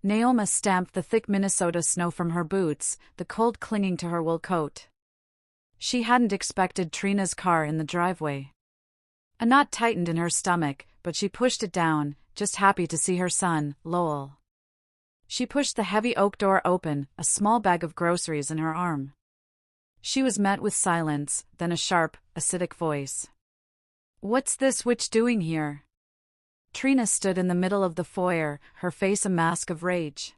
Naoma stamped the thick Minnesota snow from her boots, the cold clinging to her wool coat. She hadn't expected Trina's car in the driveway. A knot tightened in her stomach, but she pushed it down, just happy to see her son, Lowell. She pushed the heavy oak door open, a small bag of groceries in her arm. She was met with silence, then a sharp, acidic voice. "What's this witch doing here?" Trina stood in the middle of the foyer, her face a mask of rage.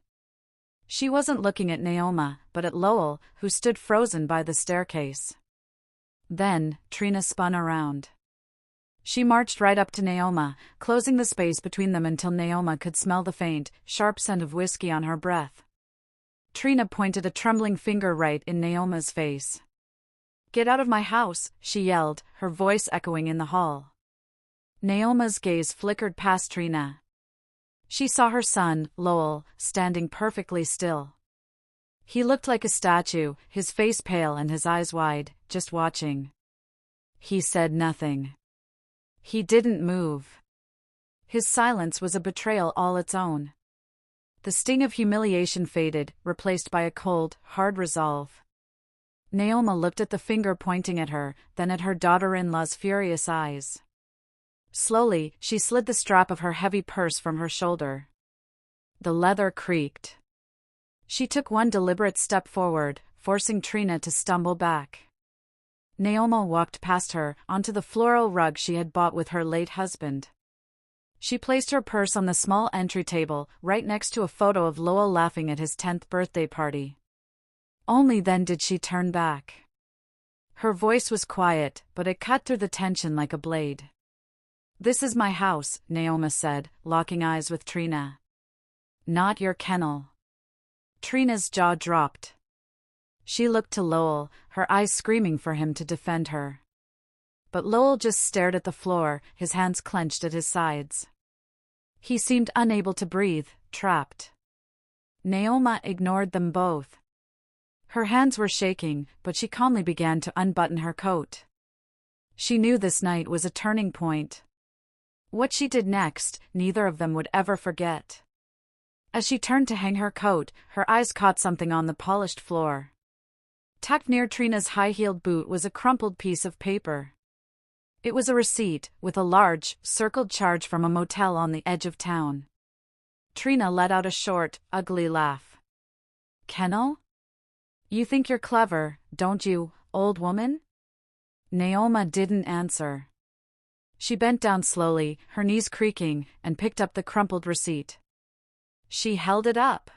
She wasn't looking at Naoma, but at Lowell, who stood frozen by the staircase. Then, Trina spun around. She marched right up to Naoma, closing the space between them until Naoma could smell the faint, sharp scent of whiskey on her breath. Trina pointed a trembling finger right in Naoma's face. "Get out of my house," she yelled, her voice echoing in the hall. Naoma's gaze flickered past Trina. She saw her son, Lowell, standing perfectly still. He looked like a statue, his face pale and his eyes wide, just watching. He said nothing. He didn't move. His silence was a betrayal all its own. The sting of humiliation faded, replaced by a cold, hard resolve. Naoma looked at the finger pointing at her, then at her daughter-in-law's furious eyes. Slowly, she slid the strap of her heavy purse from her shoulder. The leather creaked. She took one deliberate step forward, forcing Trina to stumble back. Naoma walked past her, onto the floral rug she had bought with her late husband. She placed her purse on the small entry table, right next to a photo of Lowell laughing at his 10th birthday party. Only then did she turn back. Her voice was quiet, but it cut through the tension like a blade. "This is my house," Naoma said, locking eyes with Trina. "Not your kennel." Trina's jaw dropped. She looked to Lowell, her eyes screaming for him to defend her. But Lowell just stared at the floor, his hands clenched at his sides. He seemed unable to breathe, trapped. Naoma ignored them both. Her hands were shaking, but she calmly began to unbutton her coat. She knew this night was a turning point. What she did next, neither of them would ever forget. As she turned to hang her coat, her eyes caught something on the polished floor. Tucked near Trina's high-heeled boot was a crumpled piece of paper. It was a receipt, with a large, circled charge from a motel on the edge of town. Trina let out a short, ugly laugh. "Kennel? You think you're clever, don't you, old woman?" Naoma didn't answer. She bent down slowly, her knees creaking, and picked up the crumpled receipt. She held it up.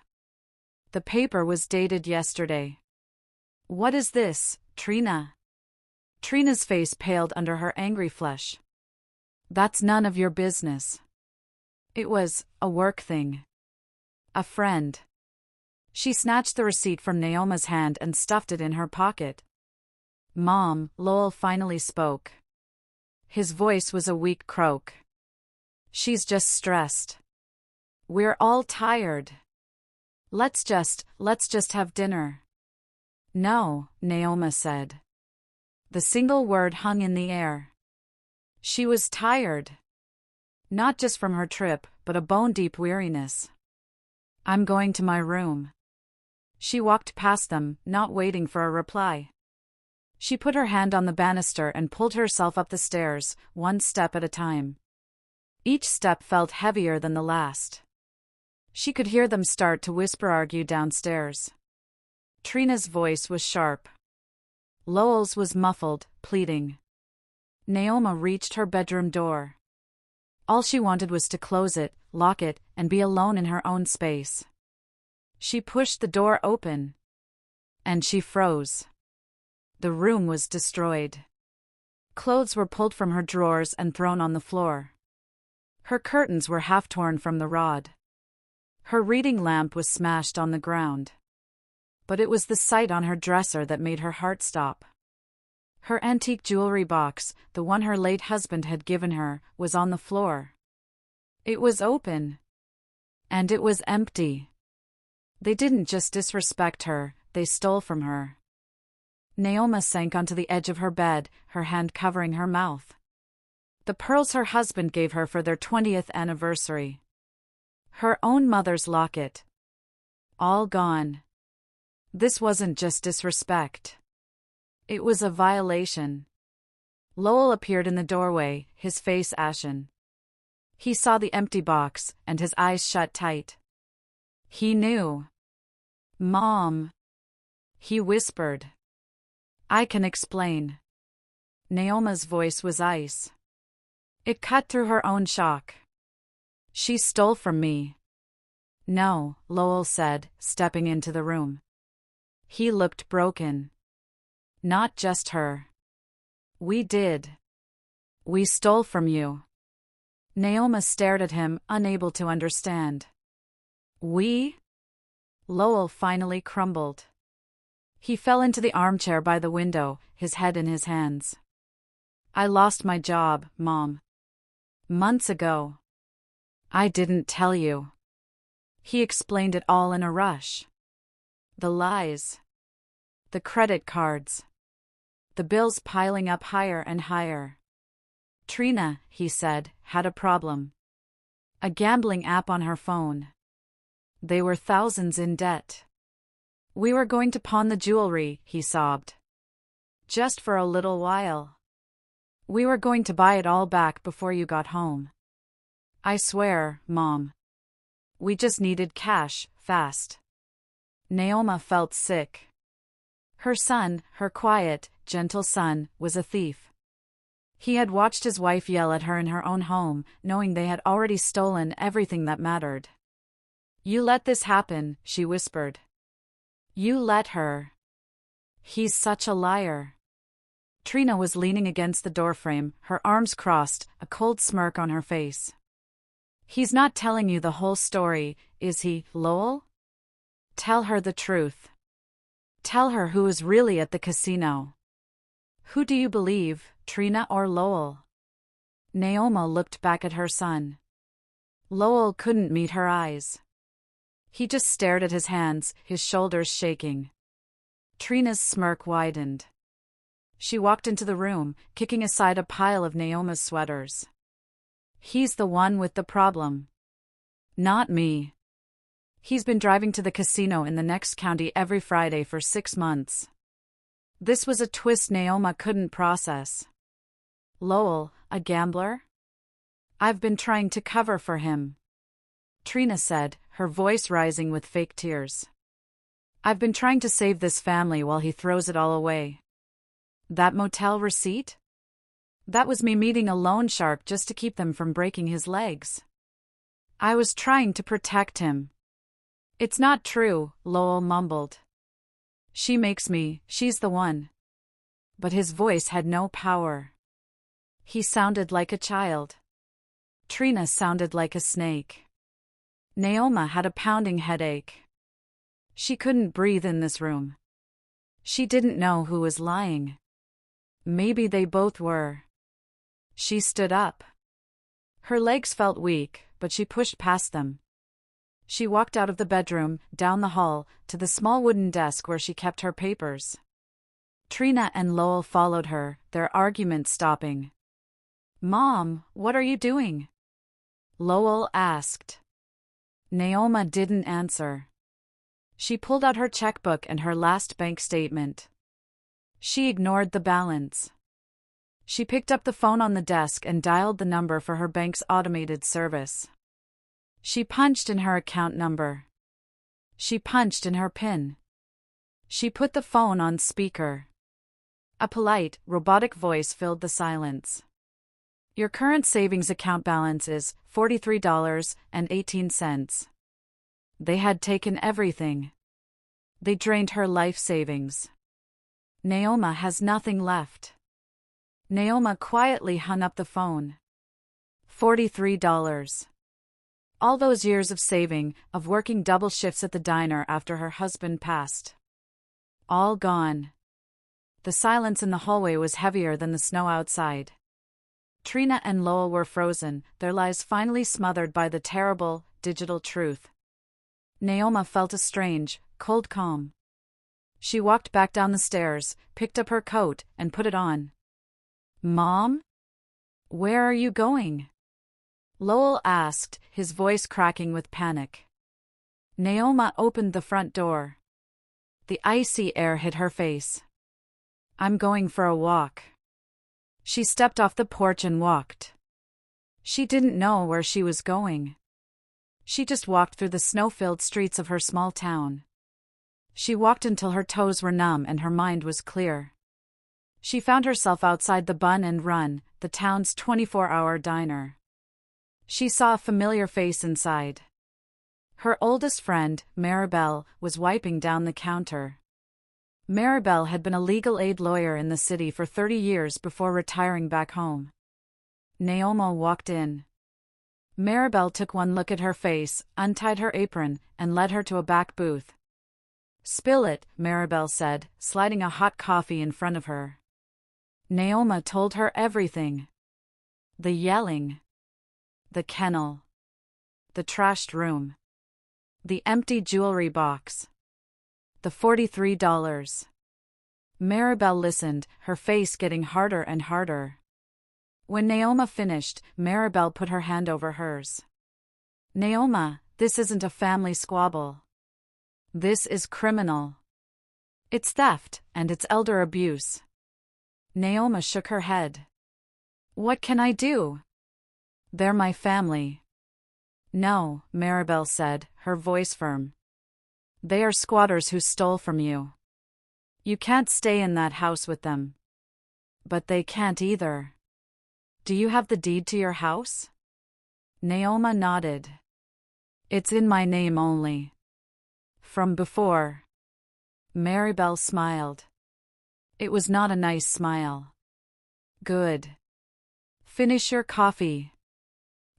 The paper was dated yesterday. "What is this, Trina?" Trina's face paled under her angry flush. "That's none of your business." It was a work thing. A friend. She snatched the receipt from Naoma's hand and stuffed it in her pocket. "Mom," Lowell finally spoke. His voice was a weak croak. "She's just stressed. We're all tired. Let's just have dinner." "No," Naoma said. The single word hung in the air. She was tired. Not just from her trip, but a bone-deep weariness. "I'm going to my room." She walked past them, not waiting for a reply. She put her hand on the banister and pulled herself up the stairs, one step at a time. Each step felt heavier than the last. She could hear them start to whisper-argue downstairs. Trina's voice was sharp. Lowell's was muffled, pleading. Naoma reached her bedroom door. All she wanted was to close it, lock it, and be alone in her own space. She pushed the door open. And she froze. The room was destroyed. Clothes were pulled from her drawers and thrown on the floor. Her curtains were half torn from the rod. Her reading lamp was smashed on the ground. But it was the sight on her dresser that made her heart stop. Her antique jewelry box, the one her late husband had given her, was on the floor. It was open. And it was empty. They didn't just disrespect her, they stole from her. Naoma sank onto the edge of her bed, her hand covering her mouth. The pearls her husband gave her for their 20th anniversary. Her own mother's locket, All gone. This wasn't just disrespect. It was a violation. Lowell appeared in the doorway, his face ashen. He saw the empty box, and his eyes shut tight. He knew. "Mom," he whispered. "I can explain." Naoma's voice was ice. It cut through her own shock. "She stole from me." "No," Lowell said, stepping into the room. He looked broken. "Not just her. We did. We stole from you." Naoma stared at him, unable to understand. "We?" Lowell finally crumbled. He fell into the armchair by the window, his head in his hands. "I lost my job, Mom. Months ago. I didn't tell you." He explained it all in a rush. The lies. The credit cards. The bills piling up higher and higher. Trina, he said, had a problem. A gambling app on her phone. They were thousands in debt. "We were going to pawn the jewelry," he sobbed. "Just for a little while. We were going to buy it all back before you got home. I swear, Mom. We just needed cash, fast." Naoma felt sick. Her son, her quiet, gentle son, was a thief. He had watched his wife yell at her in her own home, knowing they had already stolen everything that mattered. "You let this happen," she whispered. "You let her. He's such a liar." Trina was leaning against the doorframe, her arms crossed, a cold smirk on her face. "He's not telling you the whole story, is he, Lowell? Tell her the truth. Tell her who is really at the casino. Who do you believe, Trina or Lowell?" Naoma looked back at her son. Lowell couldn't meet her eyes. He just stared at his hands, his shoulders shaking. Trina's smirk widened. She walked into the room, kicking aside a pile of Naoma's sweaters. "He's the one with the problem. Not me. He's been driving to the casino in the next county every Friday for 6 months." This was a twist Naoma couldn't process. "Lowell, a gambler? I've been trying to cover for him," Trina said, her voice rising with fake tears. "I've been trying to save this family while he throws it all away. That motel receipt? That was me meeting a loan shark just to keep them from breaking his legs. I was trying to protect him." "It's not true," Lowell mumbled. "She makes me, she's the one." But his voice had no power. He sounded like a child. Trina sounded like a snake. Naoma had a pounding headache. She couldn't breathe in this room. She didn't know who was lying. Maybe they both were. She stood up. Her legs felt weak, but she pushed past them. She walked out of the bedroom, down the hall, to the small wooden desk where she kept her papers. Trina and Lowell followed her, their argument stopping. "Mom, what are you doing?" Lowell asked. Naoma didn't answer. She pulled out her checkbook and her last bank statement. She ignored the balance. She picked up the phone on the desk and dialed the number for her bank's automated service. She punched in her account number. She punched in her PIN. She put the phone on speaker. A polite, robotic voice filled the silence. "Your current savings account balance is $43.18. They had taken everything. They drained her life savings. Naoma has nothing left." Naoma quietly hung up the phone. $43. All those years of saving, of working double shifts at the diner after her husband passed. All gone. The silence in the hallway was heavier than the snow outside. Trina and Lowell were frozen, their lives finally smothered by the terrible, digital truth. Naoma felt a strange, cold calm. She walked back down the stairs, picked up her coat, and put it on. "Mom? Where are you going?" Lowell asked, his voice cracking with panic. Naoma opened the front door. The icy air hit her face. I'm going for a walk. She stepped off the porch and walked. She didn't know where she was going. She just walked through the snow-filled streets of her small town. She walked until her toes were numb and her mind was clear. She found herself outside the Bun and Run, the town's 24-hour diner. She saw a familiar face inside. Her oldest friend, Maribel, was wiping down the counter. Maribel had been a legal aid lawyer in the city for 30 years before retiring back home. Naoma walked in. Maribel took one look at her face, untied her apron, and led her to a back booth. Spill it, Maribel said, sliding a hot coffee in front of her. Naoma told her everything. The yelling. The kennel. The trashed room. The empty jewelry box. The $43. Maribel listened, her face getting harder and harder. When Naoma finished, Maribel put her hand over hers. Naoma, this isn't a family squabble. This is criminal. It's theft, and it's elder abuse. Naoma shook her head. What can I do? They're my family. No, Maribel said, her voice firm. They are squatters who stole from you. You can't stay in that house with them. But they can't either. Do you have the deed to your house? Naoma nodded. It's in my name only. From before. Maribel smiled. It was not a nice smile. Good. Finish your coffee.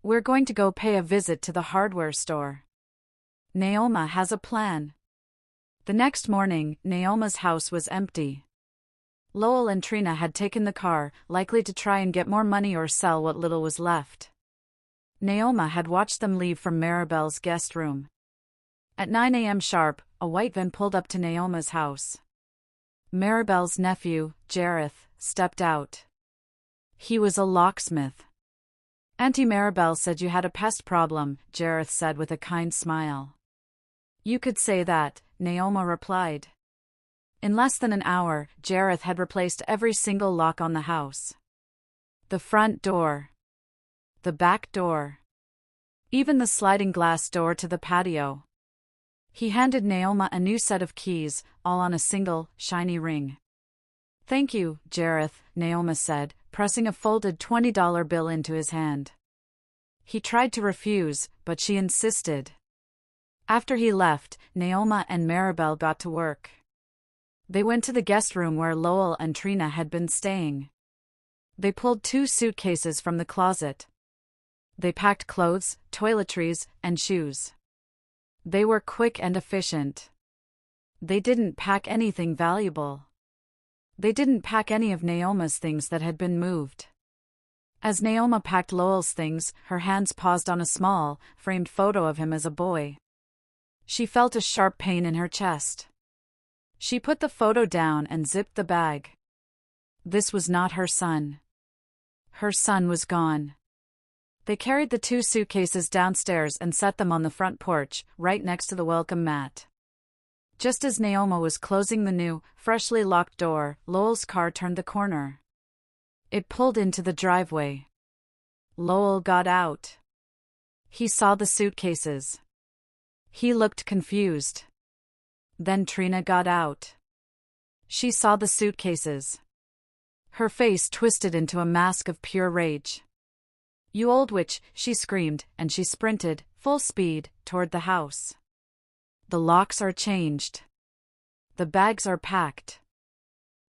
We're going to go pay a visit to the hardware store. Naoma has a plan. The next morning, Naoma's house was empty. Lowell and Trina had taken the car, likely to try and get more money or sell what little was left. Naoma had watched them leave from Maribel's guest room. At 9 a.m. sharp, a white van pulled up to Naoma's house. Maribel's nephew, Jareth, stepped out. He was a locksmith. Auntie Maribel said you had a pest problem, Jareth said with a kind smile. You could say that, Naoma replied. In less than an hour, Jareth had replaced every single lock on the house. The front door. The back door. Even the sliding glass door to the patio. He handed Naoma a new set of keys, all on a single, shiny ring. Thank you, Jareth, Naoma said, pressing a folded $20 bill into his hand. He tried to refuse, but she insisted. After he left, Naoma and Maribel got to work. They went to the guest room where Lowell and Trina had been staying. They pulled 2 suitcases from the closet. They packed clothes, toiletries, and shoes. They were quick and efficient. They didn't pack anything valuable. They didn't pack any of Naoma's things that had been moved. As Naoma packed Lowell's things, her hands paused on a small, framed photo of him as a boy. She felt a sharp pain in her chest. She put the photo down and zipped the bag. This was not her son. Her son was gone. They carried the 2 suitcases downstairs and set them on the front porch, right next to the welcome mat. Just as Naoma was closing the new, freshly locked door, Lowell's car turned the corner. It pulled into the driveway. Lowell got out. He saw the suitcases. He looked confused. Then Trina got out. She saw the suitcases. Her face twisted into a mask of pure rage. You old witch, she screamed, and she sprinted, full speed, toward the house. The locks are changed. The bags are packed.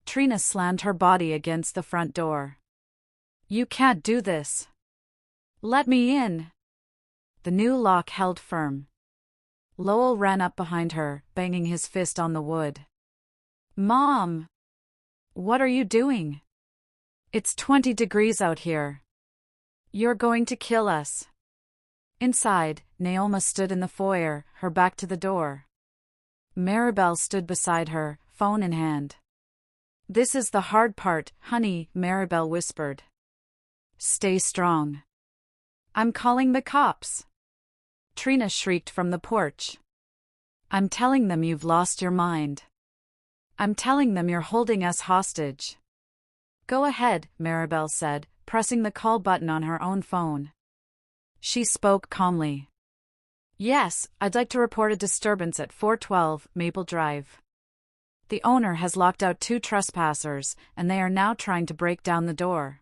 Trina slammed her body against the front door. You can't do this. Let me in. The new lock held firm. Lowell ran up behind her, banging his fist on the wood. Mom! What are you doing? It's 20 degrees out here. You're going to kill us. Inside, Naoma stood in the foyer, her back to the door. Maribel stood beside her, phone in hand. This is the hard part, honey, Maribel whispered. Stay strong. I'm calling the cops. Trina shrieked from the porch. I'm telling them you've lost your mind. I'm telling them you're holding us hostage. Go ahead, Maribel said, pressing the call button on her own phone. She spoke calmly. Yes, I'd like to report a disturbance at 412 Maple Drive. The owner has locked out 2 trespassers, and they are now trying to break down the door.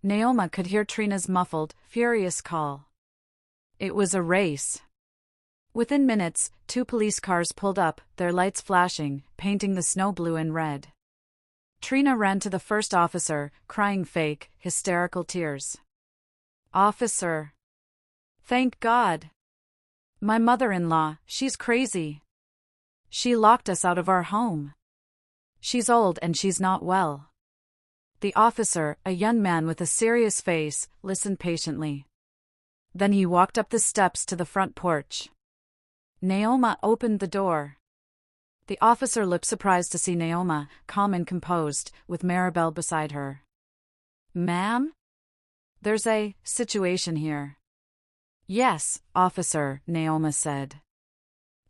Naoma could hear Trina's muffled, furious call. It was a race. Within minutes, 2 police cars pulled up, their lights flashing, painting the snow blue and red. Trina ran to the first officer, crying fake, hysterical tears. Officer. Thank God. My mother-in-law, she's crazy. She locked us out of our home. She's old and she's not well. The officer, a young man with a serious face, listened patiently. Then he walked up the steps to the front porch. Naoma opened the door. The officer looked surprised to see Naoma, calm and composed, with Maribel beside her. Ma'am? There's a situation here. Yes, officer, Naoma said.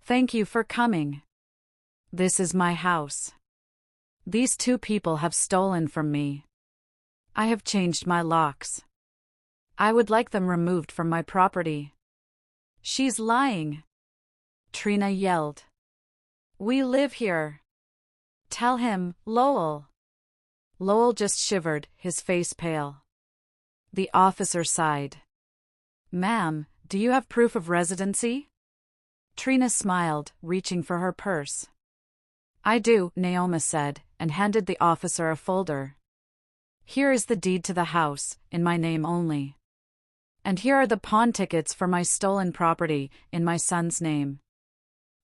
Thank you for coming. This is my house. These 2 people have stolen from me. I have changed my locks. I would like them removed from my property. She's lying. Trina yelled. We live here. Tell him, Lowell. Lowell just shivered, his face pale. The officer sighed. Ma'am, do you have proof of residency? Trina smiled, reaching for her purse. I do, Naoma said, and handed the officer a folder. Here is the deed to the house, in my name only. And here are the pawn tickets for my stolen property, in my son's name.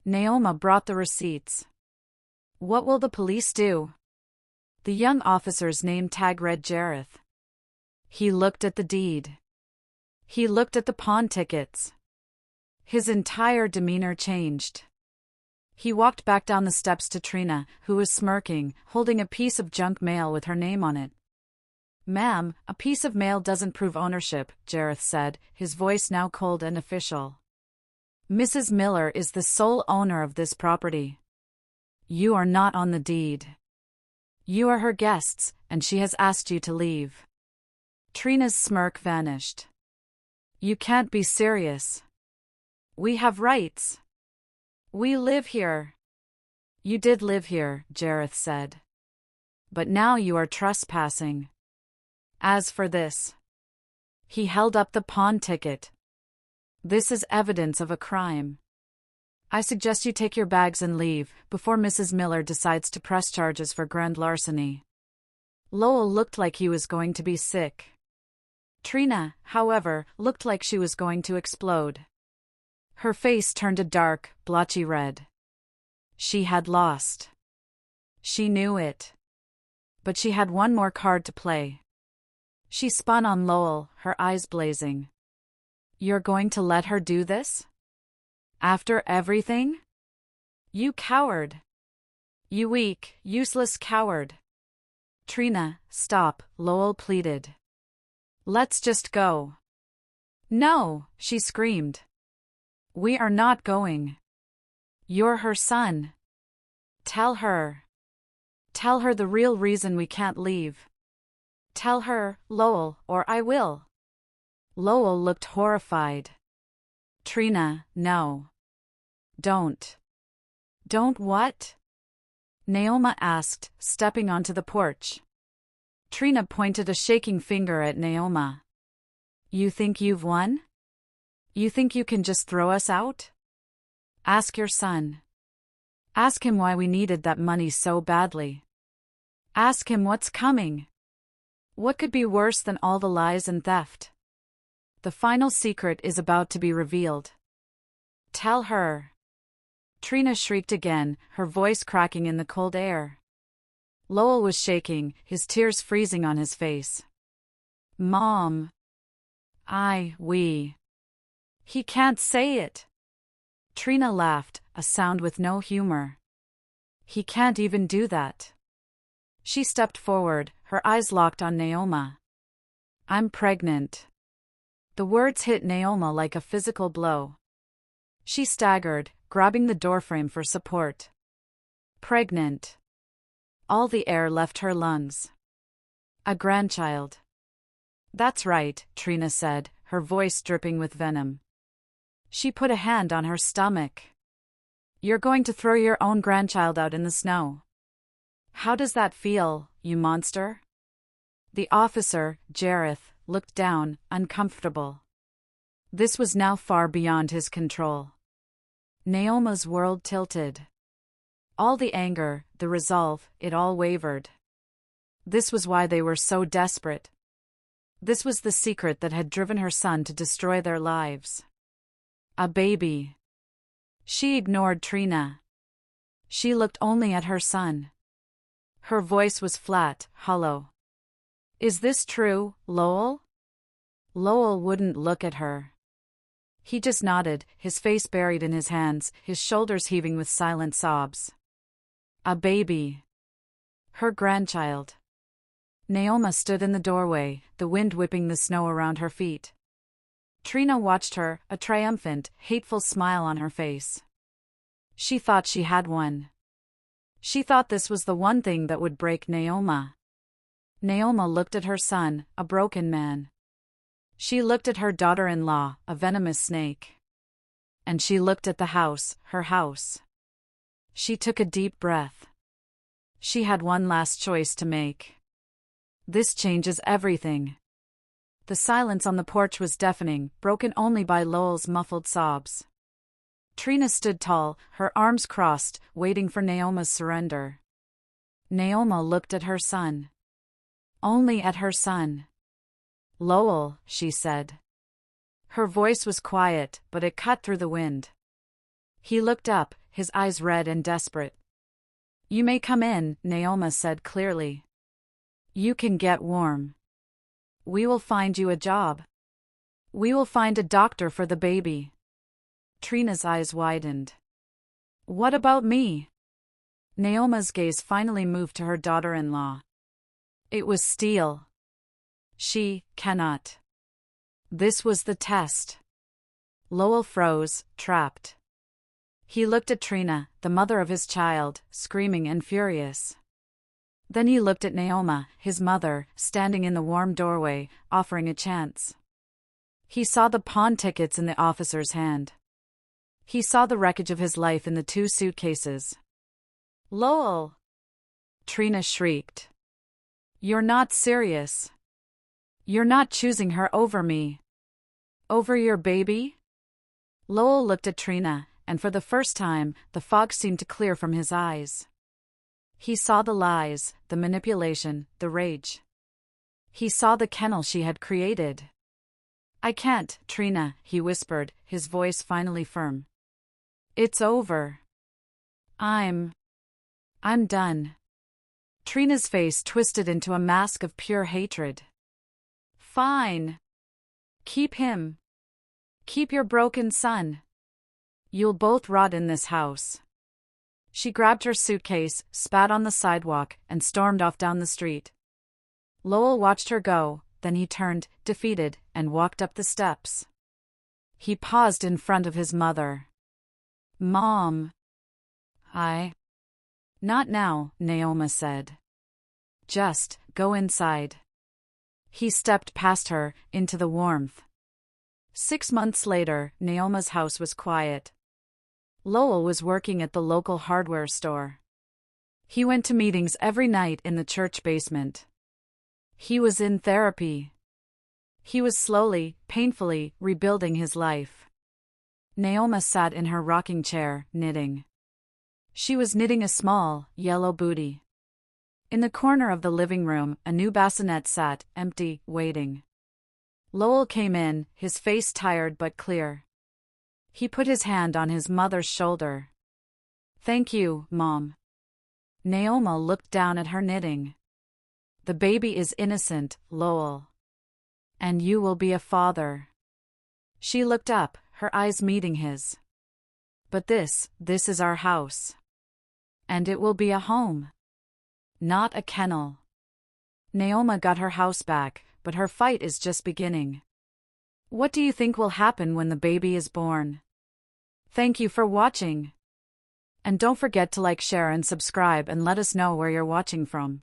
Naoma brought the receipts. What will the police do? The young officer's name tag read Jareth. He looked at the deed. He looked at the pawn tickets. His entire demeanor changed. He walked back down the steps to Trina, who was smirking, holding a piece of junk mail with her name on it. Ma'am, a piece of mail doesn't prove ownership, Jareth said, his voice now cold and official. Mrs. Miller is the sole owner of this property. You are not on the deed. You are her guests, and she has asked you to leave. Trina's smirk vanished. You can't be serious. We have rights. We live here. You did live here, Jareth said. But now you are trespassing. As for this. He held up the pawn ticket. This is evidence of a crime. I suggest you take your bags and leave, before Mrs. Miller decides to press charges for grand larceny. Lowell looked like he was going to be sick. Trina, however, looked like she was going to explode. Her face turned a dark, blotchy red. She had lost. She knew it. But she had one more card to play. She spun on Lowell, her eyes blazing. You're going to let her do this? After everything? You coward. You weak, useless coward. Trina, stop, Lowell pleaded. Let's just go. No, she screamed. We are not going. You're her son. Tell her. Tell her the real reason we can't leave. Tell her, Lowell, or I will. Lowell looked horrified. Trina, no. Don't. Don't what? Naoma asked, stepping onto the porch. Trina pointed a shaking finger at Naoma. You think you've won? You think you can just throw us out? Ask your son. Ask him why we needed that money so badly. Ask him what's coming. What could be worse than all the lies and theft? The final secret is about to be revealed. Tell her. Trina shrieked again, her voice cracking in the cold air. Lowell was shaking, his tears freezing on his face. Mom. We. He can't say it. Trina laughed, a sound with no humor. He can't even do that. She stepped forward, her eyes locked on Naoma. I'm pregnant. The words hit Naoma like a physical blow. She staggered, grabbing the doorframe for support. Pregnant. All the air left her lungs. A grandchild. That's right, Trina said, her voice dripping with venom. She put a hand on her stomach. You're going to throw your own grandchild out in the snow. How does that feel, you monster? The officer, Jareth, looked down, uncomfortable. This was now far beyond his control. Naoma's world tilted. All the anger, the resolve, it all wavered. This was why they were so desperate. This was the secret that had driven her son to destroy their lives. A baby. She ignored Trina. She looked only at her son. Her voice was flat, hollow. Is this true, Lowell? Lowell wouldn't look at her. He just nodded, his face buried in his hands, his shoulders heaving with silent sobs. A baby. Her grandchild. Naoma stood in the doorway, the wind whipping the snow around her feet. Trina watched her, a triumphant, hateful smile on her face. She thought she had one. She thought this was the one thing that would break Naoma. Naoma looked at her son, a broken man. She looked at her daughter-in-law, a venomous snake. And she looked at the house, her house. She took a deep breath. She had one last choice to make. This changes everything. The silence on the porch was deafening, broken only by Lowell's muffled sobs. Trina stood tall, her arms crossed, waiting for Naoma's surrender. Naoma looked at her son. Only at her son. Lowell, she said. Her voice was quiet, but it cut through the wind. He looked up, his eyes red and desperate. You may come in, Naoma said clearly. You can get warm. We will find you a job. We will find a doctor for the baby. Trina's eyes widened. What about me? Naoma's gaze finally moved to her daughter-in-law. It was steel. She cannot. This was the test. Lowell froze, trapped. He looked at Trina, the mother of his child, screaming and furious. Then he looked at Naoma, his mother, standing in the warm doorway, offering a chance. He saw the pawn tickets in the officer's hand. He saw the wreckage of his life in the 2 suitcases. Lowell! Trina shrieked. You're not serious. You're not choosing her over me. Over your baby? Lowell looked at Trina, and for the first time, the fog seemed to clear from his eyes. He saw the lies, the manipulation, the rage. He saw the kennel she had created. I can't, Trina, he whispered, his voice finally firm. It's over. I'm done. Trina's face twisted into a mask of pure hatred. Fine. Keep him. Keep your broken son. You'll both rot in this house. She grabbed her suitcase, spat on the sidewalk, and stormed off down the street. Lowell watched her go, then he turned, defeated, and walked up the steps. He paused in front of his mother. Mom. Not now, Naoma said. Just go inside. He stepped past her, into the warmth. 6 months later, Naoma's house was quiet. Lowell was working at the local hardware store. He went to meetings every night in the church basement. He was in therapy. He was slowly, painfully, rebuilding his life. Naoma sat in her rocking chair, knitting. She was knitting a small, yellow bootie. In the corner of the living room, a new bassinet sat, empty, waiting. Lowell came in, his face tired but clear. He put his hand on his mother's shoulder. Thank you, Mom. Naoma looked down at her knitting. The baby is innocent, Lowell. And you will be a father. She looked up, her eyes meeting his. But this is our house. And it will be a home. Not a kennel. Naoma got her house back, but her fight is just beginning. What do you think will happen when the baby is born? Thank you for watching. And don't forget to like, share, and subscribe, and let us know where you're watching from.